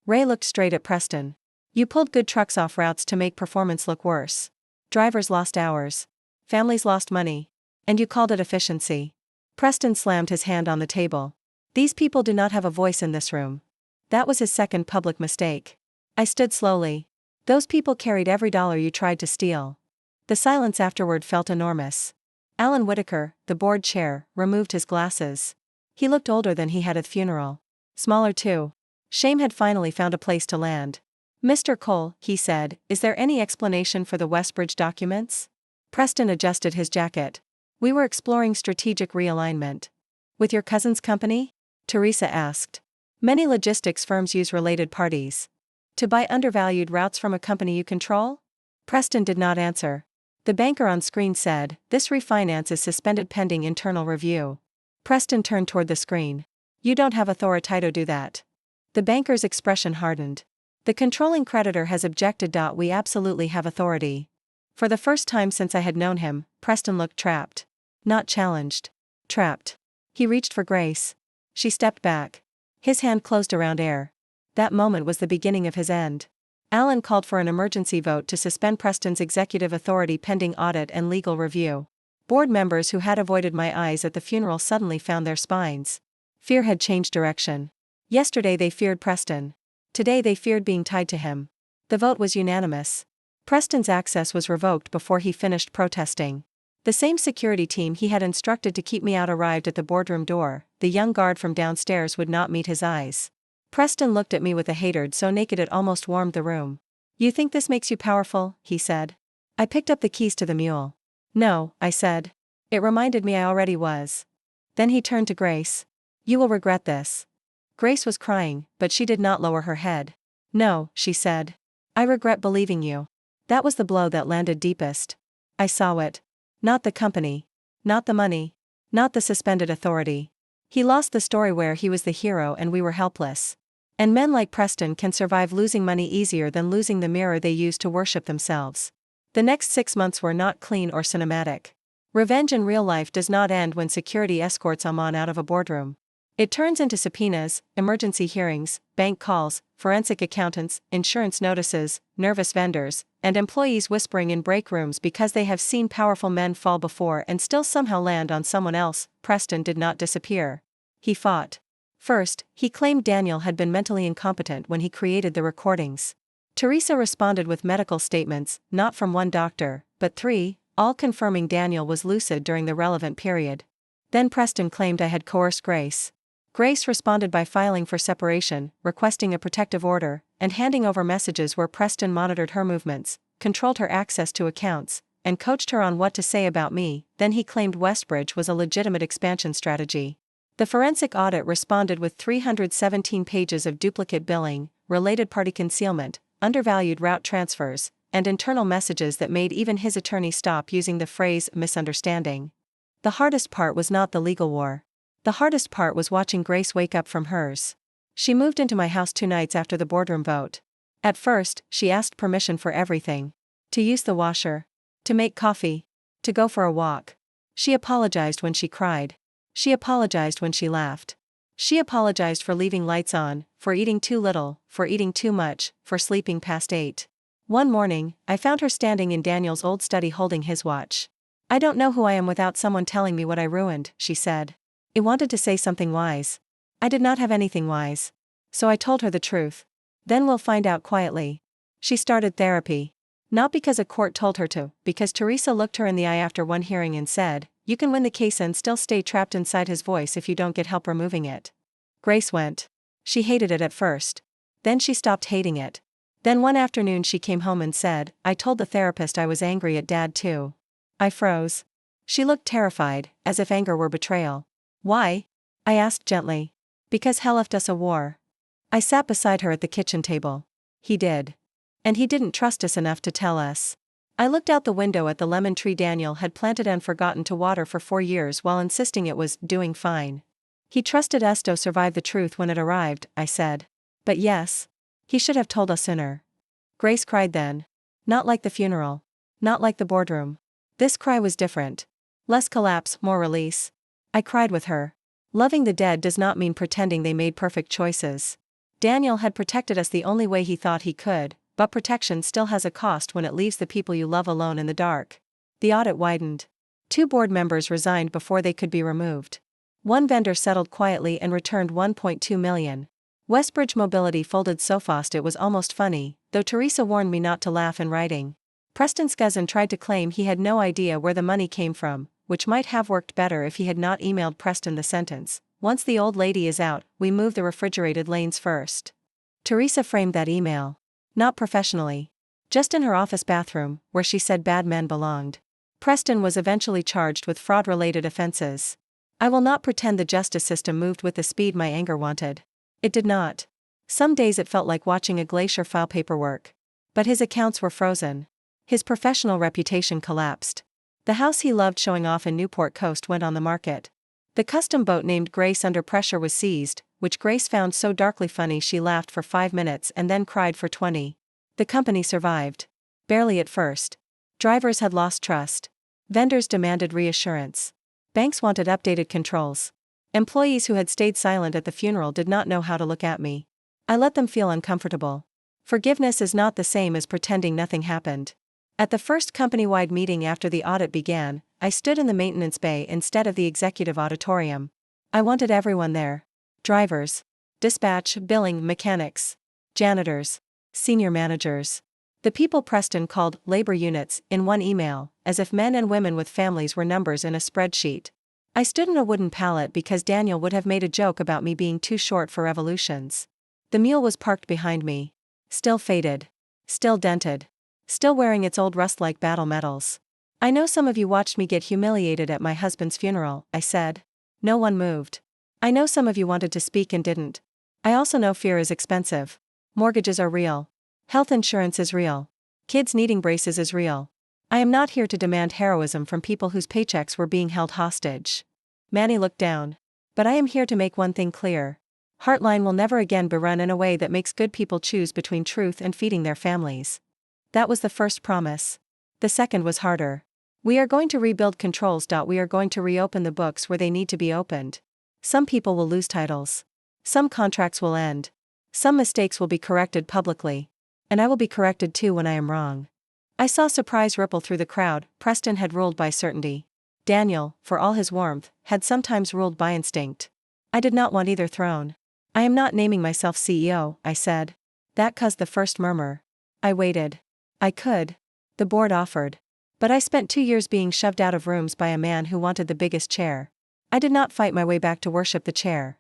Ray looked straight at Preston. You pulled good trucks off routes to make performance look worse. Drivers lost hours. Families lost money. And you called it efficiency. Preston slammed his hand on the table. These people do not have a voice in this room. That was his second public mistake. I stood slowly. Those people carried every dollar you tried to steal. The silence afterward felt enormous. Alan Whitaker, the board chair, removed his glasses. He looked older than he had at the funeral. Smaller too. Shame had finally found a place to land. Mr. Cole, he said, is there any explanation for the Westbridge documents? Preston adjusted his jacket. We were exploring strategic realignment. With your cousin's company? Teresa asked. Many logistics firms use related parties. To buy undervalued routes from a company you control? Preston did not answer. The banker on screen said, this refinance is suspended pending internal review. Preston turned toward the screen. You don't have authority to do that. The banker's expression hardened. The controlling creditor has objected. We absolutely have authority. For the first time since I had known him, Preston looked trapped. Not challenged. Trapped. He reached for Grace. She stepped back. His hand closed around air. That moment was the beginning of his end. Alan called for an emergency vote to suspend Preston's executive authority pending audit and legal review. Board members who had avoided my eyes at the funeral suddenly found their spines. Fear had changed direction. Yesterday they feared Preston. Today they feared being tied to him. The vote was unanimous. Preston's access was revoked before he finished protesting. The same security team he had instructed to keep me out arrived at the boardroom door. The young guard from downstairs would not meet his eyes. Preston looked at me with a hatred so naked it almost warmed the room. "You think this makes you powerful?" he said. I picked up the keys to the mule. "No," I said. It reminded me I already was. Then he turned to Grace. "You will regret this." Grace was crying, but she did not lower her head. "No," she said. "I regret believing you." That was the blow that landed deepest. I saw it. Not the company. Not the money. Not the suspended authority. He lost the story where he was the hero and we were helpless. And men like Preston can survive losing money easier than losing the mirror they use to worship themselves. The next 6 months were not clean or cinematic. Revenge in real life does not end when security escorts Amon out of a boardroom. It turns into subpoenas, emergency hearings, bank calls, forensic accountants, insurance notices, nervous vendors, and employees whispering in break rooms because they have seen powerful men fall before and still somehow land on someone else. Preston did not disappear. He fought. First, he claimed Daniel had been mentally incompetent when he created the recordings. Teresa responded with medical statements, not from one doctor, but 3, all confirming Daniel was lucid during the relevant period. Then Preston claimed I had coerced Grace. Grace responded by filing for separation, requesting a protective order, and handing over messages where Preston monitored her movements, controlled her access to accounts, and coached her on what to say about me. Then he claimed Westbridge was a legitimate expansion strategy. The forensic audit responded with 317 pages of duplicate billing, related party concealment, undervalued route transfers, and internal messages that made even his attorney stop using the phrase misunderstanding. The hardest part was not the legal war. The hardest part was watching Grace wake up from hers. She moved into my house 2 nights after the boardroom vote. At first, she asked permission for everything. To use the washer. To make coffee. To go for a walk. She apologized when she cried. She apologized when she laughed. She apologized for leaving lights on, for eating too little, for eating too much, for sleeping past 8. One morning, I found her standing in Daniel's old study holding his watch. "I don't know who I am without someone telling me what I ruined," she said. I wanted to say something wise. I did not have anything wise. So I told her the truth. "Then we'll find out quietly." She started therapy. Not because a court told her to, because Teresa looked her in the eye after one hearing and said, "You can win the case and still stay trapped inside his voice if you don't get help removing it." Grace went. She hated it at first. Then she stopped hating it. Then one afternoon she came home and said, "I told the therapist I was angry at Dad too." I froze. She looked terrified, as if anger were betrayal. "Why?" I asked gently. "Because hell left us a war." I sat beside her at the kitchen table. "He did. And he didn't trust us enough to tell us." I looked out the window at the lemon tree Daniel had planted and forgotten to water for 4 years while insisting it was doing fine. "He trusted us to survive the truth when it arrived," I said. "But yes. He should have told us sooner." Grace cried then. Not like the funeral. Not like the boardroom. This cry was different. Less collapse, more release. I cried with her. Loving the dead does not mean pretending they made perfect choices. Daniel had protected us the only way he thought he could, but protection still has a cost when it leaves the people you love alone in the dark. The audit widened. 2 board members resigned before they could be removed. One vendor settled quietly and returned $1.2 million. Westbridge Mobility folded so fast it was almost funny, though Teresa warned me not to laugh in writing. Preston's cousin tried to claim he had no idea where the money came from, which might have worked better if he had not emailed Preston the sentence, "Once the old lady is out, we move the refrigerated lanes first." Teresa framed that email. Not professionally. Just in her office bathroom, where she said bad men belonged. Preston was eventually charged with fraud-related offenses. I will not pretend the justice system moved with the speed my anger wanted. It did not. Some days it felt like watching a glacier file paperwork. But his accounts were frozen. His professional reputation collapsed. The house he loved showing off in Newport Coast went on the market. The custom boat named Grace under pressure was seized, which Grace found so darkly funny she laughed for 5 minutes and then cried for 20. The company survived. Barely at first. Drivers had lost trust. Vendors demanded reassurance. Banks wanted updated controls. Employees who had stayed silent at the funeral did not know how to look at me. I let them feel uncomfortable. Forgiveness is not the same as pretending nothing happened. At the first company-wide meeting after the audit began, I stood in the maintenance bay instead of the executive auditorium. I wanted everyone there. Drivers, dispatch, billing, mechanics, janitors, senior managers. The people Preston called labor units in one email, as if men and women with families were numbers in a spreadsheet. I stood in a wooden pallet because Daniel would have made a joke about me being too short for revolutions. The mule was parked behind me. Still faded. Still dented. Still wearing its old rust-like battle medals. I know some of you watched me get humiliated at my husband's funeral, I said. No one moved. I know some of you wanted to speak and didn't. I also know fear is expensive. Mortgages are real. Health insurance is real. Kids needing braces is real. I am not here to demand heroism from people whose paychecks were being held hostage. Manny looked down. But I am here to make one thing clear. Heartline will never again be run in a way that makes good people choose between truth and feeding their families. That was the first promise. The second was harder. We are going to rebuild controls. We are going to reopen the books where they need to be opened. Some people will lose titles. Some contracts will end. Some mistakes will be corrected publicly. And I will be corrected too when I am wrong. I saw surprise ripple through the crowd. Preston had ruled by certainty. Daniel, for all his warmth, had sometimes ruled by instinct. I did not want either throne. I am not naming myself CEO, I said. That caused the first murmur. I waited. I could. The board offered. But I spent 2 years being shoved out of rooms by a man who wanted the biggest chair. I did not fight my way back to worship the chair.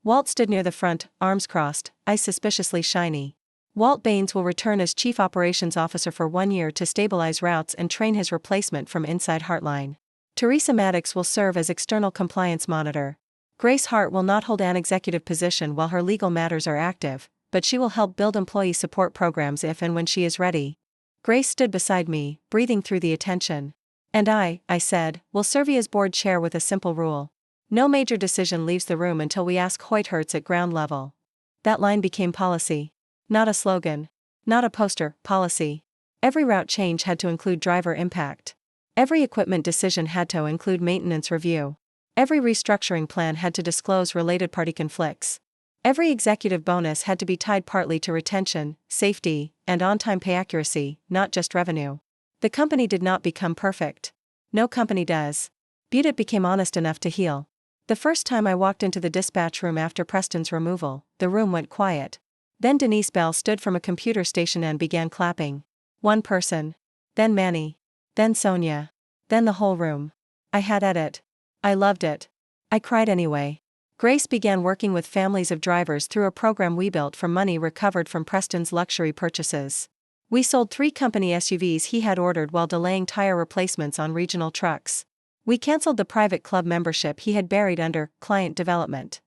Walt stood near the front, arms crossed, eyes suspiciously shiny. Walt Baines will return as Chief Operations Officer for 1 year to stabilize routes and train his replacement from inside Heartline. Teresa Maddox will serve as External Compliance Monitor. Grace Hart will not hold an executive position while her legal matters are active, but she will help build employee support programs if and when she is ready. Grace stood beside me, breathing through the attention. And I said, will serve as board chair with a simple rule. No major decision leaves the room until we ask Hoyt Hertz at ground level. That line became policy. Not a slogan. Not a poster, policy. Every route change had to include driver impact. Every equipment decision had to include maintenance review. Every restructuring plan had to disclose related party conflicts. Every executive bonus had to be tied partly to retention, safety, and on-time pay accuracy, not just revenue. The company did not become perfect. No company does. But it became honest enough to heal. The first time I walked into the dispatch room after Preston's removal, the room went quiet. Then Denise Bell stood from a computer station and began clapping. One person. Then Manny. Then Sonia. Then the whole room. I had at it. I loved it. I cried anyway. Grace began working with families of drivers through a program we built from money recovered from Preston's luxury purchases. We sold 3 company SUVs he had ordered while delaying tire replacements on regional trucks. We canceled the private club membership he had buried under client development.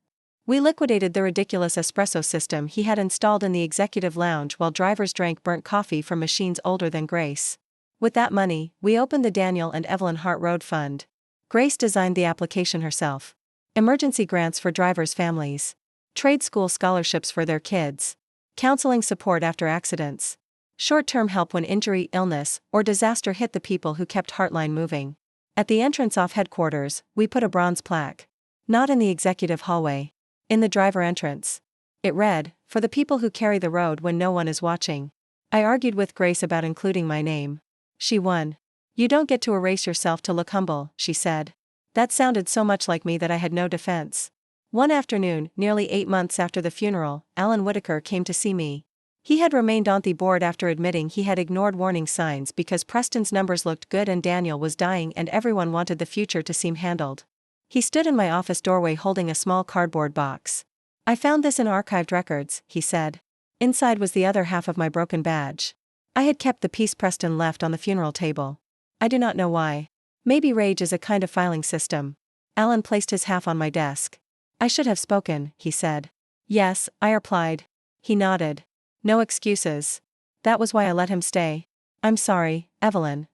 We liquidated the ridiculous espresso system he had installed in the executive lounge while drivers drank burnt coffee from machines older than Grace. With that money, we opened the Daniel and Evelyn Hart Road Fund. Grace designed the application herself. Emergency grants for drivers' families. Trade school scholarships for their kids. Counseling support after accidents. Short-term help when injury, illness, or disaster hit the people who kept Heartline moving. At the entrance off headquarters, we put a bronze plaque. Not in the executive hallway. In the driver entrance. It read, for the people who carry the road when no one is watching. I argued with Grace about including my name. She won. You don't get to erase yourself to look humble, she said. That sounded so much like me that I had no defense. One afternoon, nearly 8 months after the funeral, Alan Whitaker came to see me. He had remained on the board after admitting he had ignored warning signs because Preston's numbers looked good and Daniel was dying and everyone wanted the future to seem handled. He stood in my office doorway holding a small cardboard box. I found this in archived records, he said. Inside was the other half of my broken badge. I had kept the piece Preston left on the funeral table. I do not know why. Maybe rage is a kind of filing system. Alan placed his half on my desk. I should have spoken, he said. Yes, I replied. He nodded. No excuses. That was why I let him stay. I'm sorry, Evelyn.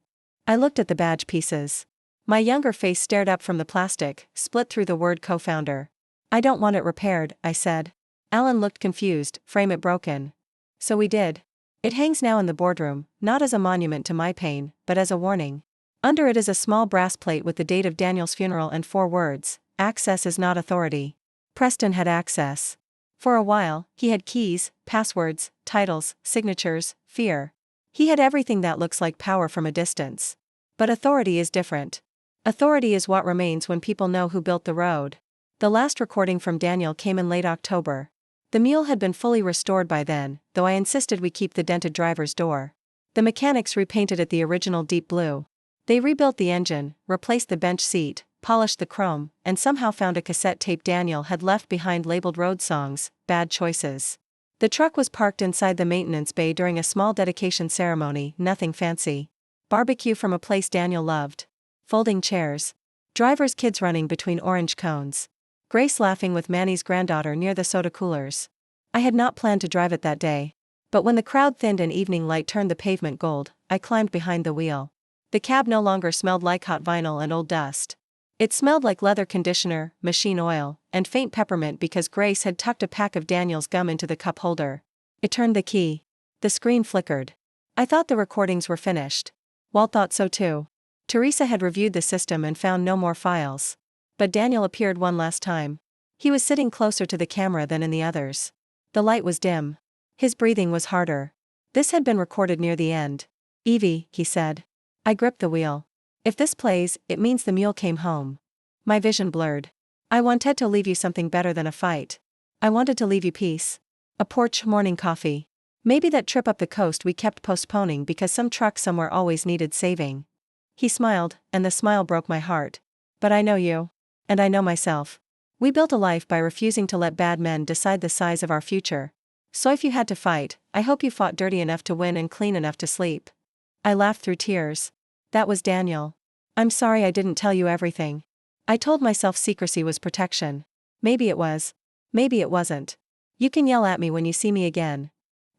I looked at the badge pieces. My younger face stared up from the plastic, split through the word co-founder. I don't want it repaired, I said. Alan looked confused. Frame it broken. So we did. It hangs now in the boardroom, not as a monument to my pain, but as a warning. Under it is a small brass plate with the date of Daniel's funeral and 4 words, "Access is not authority." Preston had access. For a while, he had keys, passwords, titles, signatures, fear. He had everything that looks like power from a distance. But authority is different. Authority is what remains when people know who built the road. The last recording from Daniel came in late October. The mule had been fully restored by then, though I insisted we keep the dented driver's door. The mechanics repainted it the original deep blue. They rebuilt the engine, replaced the bench seat, polished the chrome, and somehow found a cassette tape Daniel had left behind labeled road songs, Bad Choices. The truck was parked inside the maintenance bay during a small dedication ceremony, nothing fancy. Barbecue from a place Daniel loved. Folding chairs. Driver's kids running between orange cones. Grace laughing with Manny's granddaughter near the soda coolers. I had not planned to drive it that day. But when the crowd thinned and evening light turned the pavement gold, I climbed behind the wheel. The cab no longer smelled like hot vinyl and old dust. It smelled like leather conditioner, machine oil, and faint peppermint because Grace had tucked a pack of Daniel's gum into the cup holder. It turned the key. The screen flickered. I thought the recordings were finished. Walt thought so too. Teresa had reviewed the system and found no more files. But Daniel appeared one last time. He was sitting closer to the camera than in the others. The light was dim. His breathing was harder. This had been recorded near the end. "Evie," he said. I gripped the wheel. "If this plays, it means the mule came home." My vision blurred. "I wanted to leave you something better than a fight. I wanted to leave you peace. A porch, morning coffee. Maybe that trip up the coast we kept postponing because some truck somewhere always needed saving." He smiled, and the smile broke my heart. "But I know you. And I know myself. We built a life by refusing to let bad men decide the size of our future. So if you had to fight, I hope you fought dirty enough to win and clean enough to sleep." I laughed through tears. That was Daniel. "I'm sorry I didn't tell you everything." I told myself secrecy was protection. Maybe it was. Maybe it wasn't. "You can yell at me when you see me again."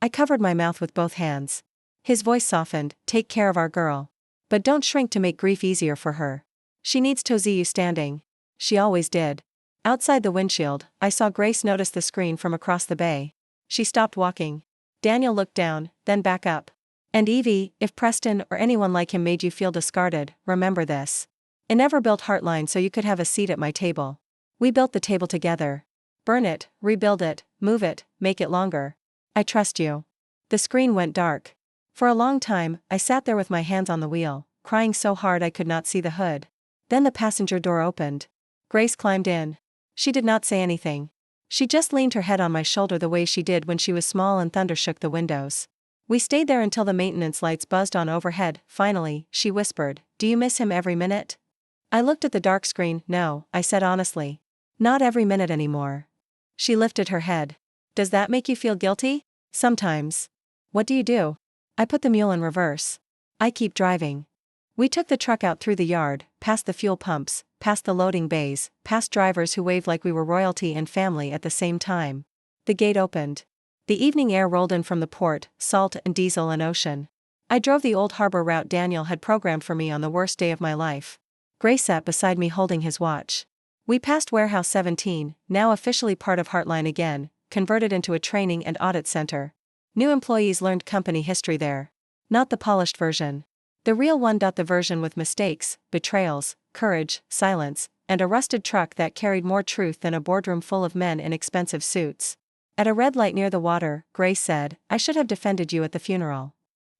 I covered my mouth with both hands. His voice softened. "Take care of our girl. But don't shrink to make grief easier for her. She needs to see you standing. She always did." Outside the windshield, I saw Grace notice the screen from across the bay. She stopped walking. Daniel looked down, then back up. "And Evie, if Preston or anyone like him made you feel discarded, remember this. I never built Heartline so you could have a seat at my table. We built the table together. Burn it, rebuild it, move it, make it longer. I trust you." The screen went dark. For a long time, I sat there with my hands on the wheel, crying so hard I could not see the hood. Then the passenger door opened. Grace climbed in. She did not say anything. She just leaned her head on my shoulder the way she did when she was small and thunder shook the windows. We stayed there until the maintenance lights buzzed on overhead. Finally, she whispered, "Do you miss him every minute?" I looked at the dark screen. "No," I said honestly. "Not every minute anymore." She lifted her head. "Does that make you feel guilty?" "Sometimes." "What do you do?" I put the mule in reverse. "I keep driving." We took the truck out through the yard, past the fuel pumps, past the loading bays, past drivers who waved like we were royalty and family at the same time. The gate opened. The evening air rolled in from the port, salt and diesel and ocean. I drove the old harbor route Daniel had programmed for me on the worst day of my life. Grace sat beside me holding his watch. We passed Warehouse 17, now officially part of Heartline again, converted into a training and audit center. New employees learned company history there. Not the polished version. The real one. The version with mistakes, betrayals, courage, silence, and a rusted truck that carried more truth than a boardroom full of men in expensive suits. At a red light near the water, Grace said, "I should have defended you at the funeral."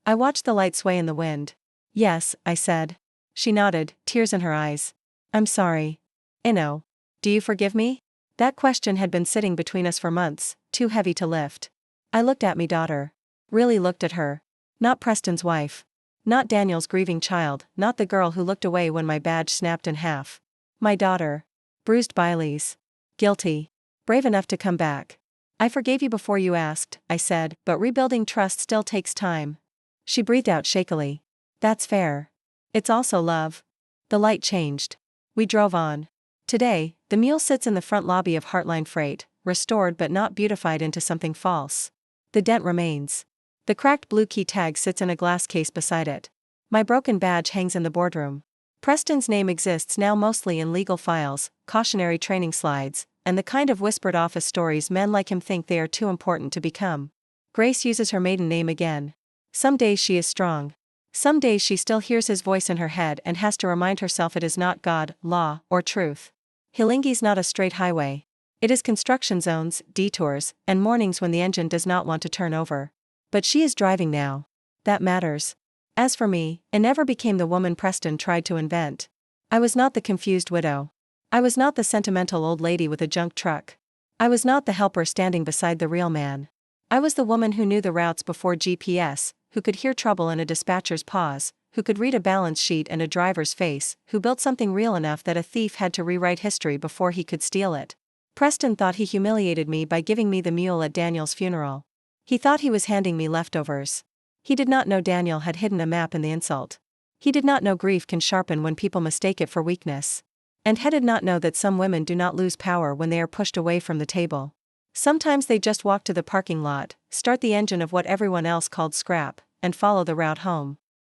I watched the light sway in the wind. "Yes," I said. She nodded, tears in her eyes. "I'm sorry. I know. Do you forgive me?" That question had been sitting between us for months, too heavy to lift. I looked at me daughter. Really looked at her. Not Preston's wife. Not Daniel's grieving child, not the girl who looked away when my badge snapped in half. My daughter. Bruised Baileys. Guilty. Brave enough to come back. "I forgave you before you asked," I said, "but rebuilding trust still takes time." She breathed out shakily. "That's fair. It's also love." The light changed. We drove on. Today, the mule sits in the front lobby of Heartline Freight, restored but not beautified into something false. The dent remains. The cracked blue key tag sits in a glass case beside it. My broken badge hangs in the boardroom. Preston's name exists now mostly in legal files, cautionary training slides, and the kind of whispered office stories men like him think they are too important to become. Grace uses her maiden name again. Some days she is strong. Some days she still hears his voice in her head and has to remind herself it is not God, law, or truth. Hilingi's not a straight highway. It is construction zones, detours, and mornings when the engine does not want to turn over. But she is driving now. That matters. As for me, I never became the woman Preston tried to invent. I was not the confused widow. I was not the sentimental old lady with a junk truck. I was not the helper standing beside the real man. I was the woman who knew the routes before GPS, who could hear trouble in a dispatcher's pause, who could read a balance sheet and a driver's face, who built something real enough that a thief had to rewrite history before he could steal it. Preston thought he humiliated me by giving me the mule at Daniel's funeral. He thought he was handing me leftovers. He did not know Daniel had hidden a map in the insult. He did not know grief can sharpen when people mistake it for weakness. And he did not know that some women do not lose power when they are pushed away from the table. Sometimes they just walk to the parking lot, start the engine of what everyone else called scrap, and follow the route home.